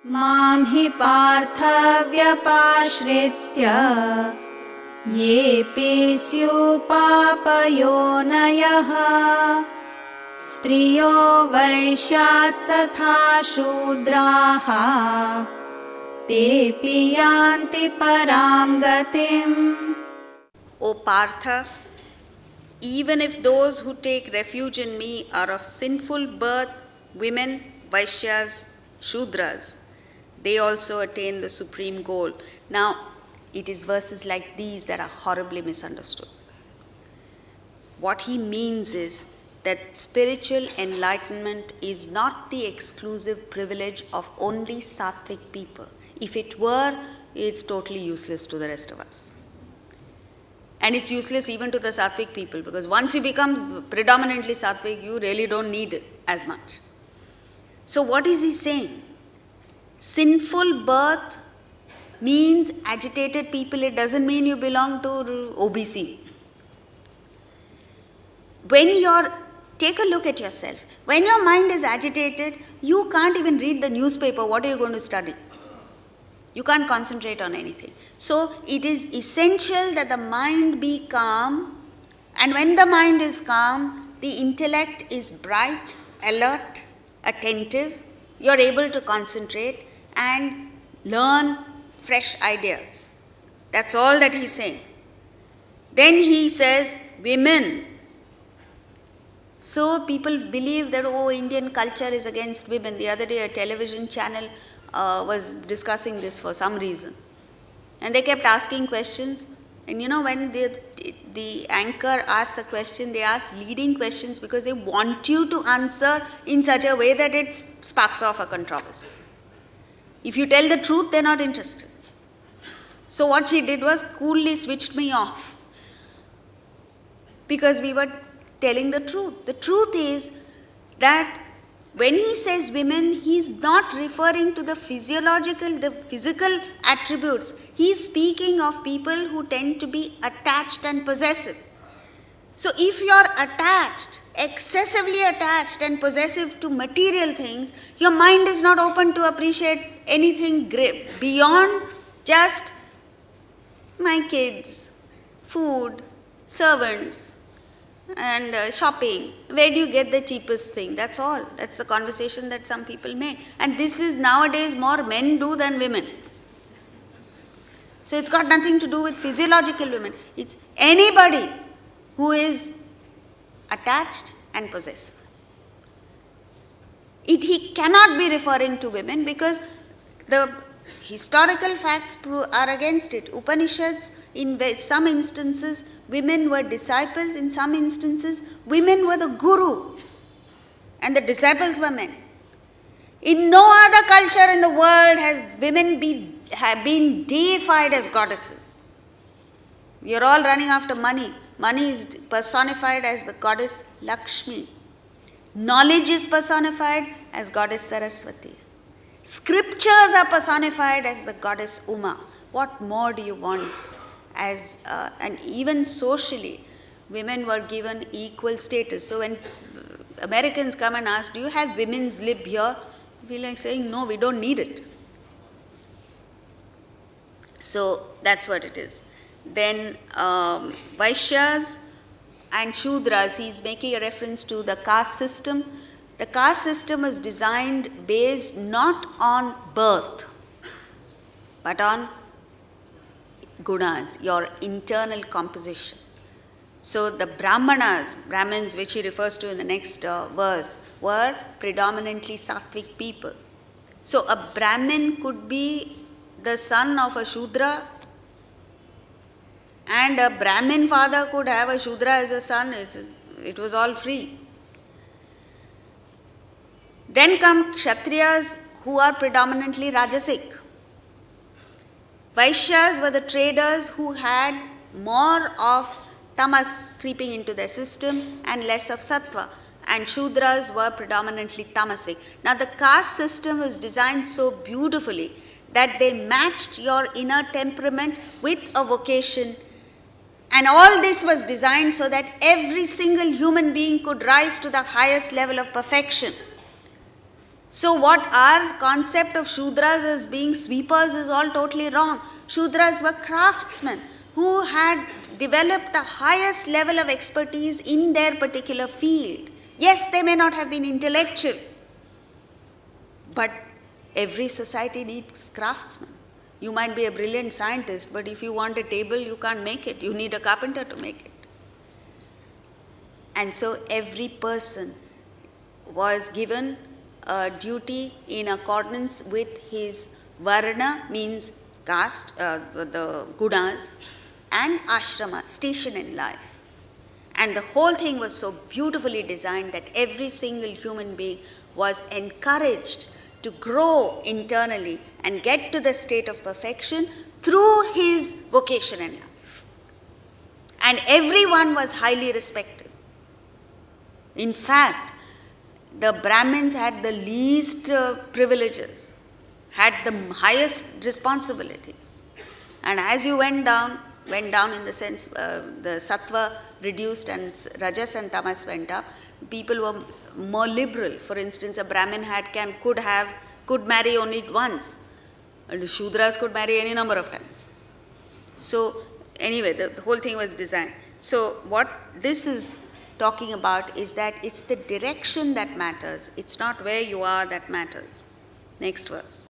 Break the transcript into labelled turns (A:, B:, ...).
A: मां हि पार्थव्यपाश्रित्य येऽपि स्युपापयोनयः स्त्रियो वैश्यास्तथा शूद्राः तेऽपि यान्ति परां गतिम्.
B: O Partha, even if those who take refuge in me are of sinful birth, women, Vaishyas, Shudras, they also attain the supreme goal. Now, it is verses like these that are horribly misunderstood. What he means is that spiritual enlightenment is not the exclusive privilege of only sattvic people. If it were, it's totally useless to the rest of us. And it's useless even to the sattvic people, because once you become predominantly sattvic, you really don't need it as much. So what is he saying? Sinful birth means agitated people. It doesn't mean you belong to OBC. Take a look at yourself. When your mind is agitated, you can't even read the newspaper. What are you going to study? You can't concentrate on anything. So it is essential that the mind be calm, and when the mind is calm, the intellect is bright, alert, attentive. You're able to concentrate and learn fresh ideas. That's all that he's saying. Then he says, women. So people believe that, Indian culture is against women. The other day a television channel was discussing this for some reason. And they kept asking questions. And when the anchor asks a question, they ask leading questions because they want you to answer in such a way that it sparks off a controversy. If you tell the truth, they're not interested. So what she did was coolly switched me off, because we were telling the truth. The truth is that when he says women, he's not referring to the physical attributes. He's speaking of people who tend to be attached and possessive. So if you're attached, excessively attached and possessive to material things, your mind is not open to appreciate anything beyond just my kids, food, servants, and shopping. Where do you get the cheapest thing? That's all. That's the conversation that some people make. And this is nowadays more men do than women. So it's got nothing to do with physiological women. It's anybody who is attached and possessive. He cannot be referring to women because the historical facts are against it. Upanishads, in some instances, women were disciples. In some instances, women were the guru, and the disciples were men. In no other culture in the world has women have been deified as goddesses. We are all running after money. Money is personified as the goddess Lakshmi. Knowledge is personified as goddess Saraswati. Scriptures are personified as the goddess Uma. What more do you want? And even socially, women were given equal status. So when Americans come and ask, do you have women's lib here? We like saying, no, we don't need it. So that's what it is. Then Vaishyas and Shudras, he's making a reference to the caste system. The caste system is designed based not on birth, but on gunas, your internal composition. So the Brahmins, which he refers to in the next verse, were predominantly sattvic people. So a Brahmin could be the son of a Shudra, and a Brahmin father could have a Shudra as a son. It was all free. Then come Kshatriyas, who are predominantly Rajasic. Vaishyas were the traders who had more of tamas creeping into their system and less of sattva. And Shudras were predominantly tamasic. Now the caste system was designed so beautifully that they matched your inner temperament with a vocation. And all this was designed so that every single human being could rise to the highest level of perfection. So what our concept of Shudras as being sweepers is all totally wrong. Shudras were craftsmen who had developed the highest level of expertise in their particular field. Yes, they may not have been intellectual, but every society needs craftsmen. You might be a brilliant scientist, but if you want a table, you can't make it. You need a carpenter to make it. And so every person was given a duty in accordance with his varna, means caste, the gunas, and ashrama, station in life. And the whole thing was so beautifully designed that every single human being was encouraged to grow internally and get to the state of perfection through his vocation in life. And everyone was highly respected. In fact, the Brahmins had the least privileges, had the highest responsibilities. And as you went down in the sense the sattva reduced and rajas and tamas went up, people were more liberal. For instance, a Brahmin could marry only once, and the Shudras could marry any number of times. So anyway, the whole thing was designed. So what this is talking about is that it's the direction that matters. It's not where you are that matters. Next verse.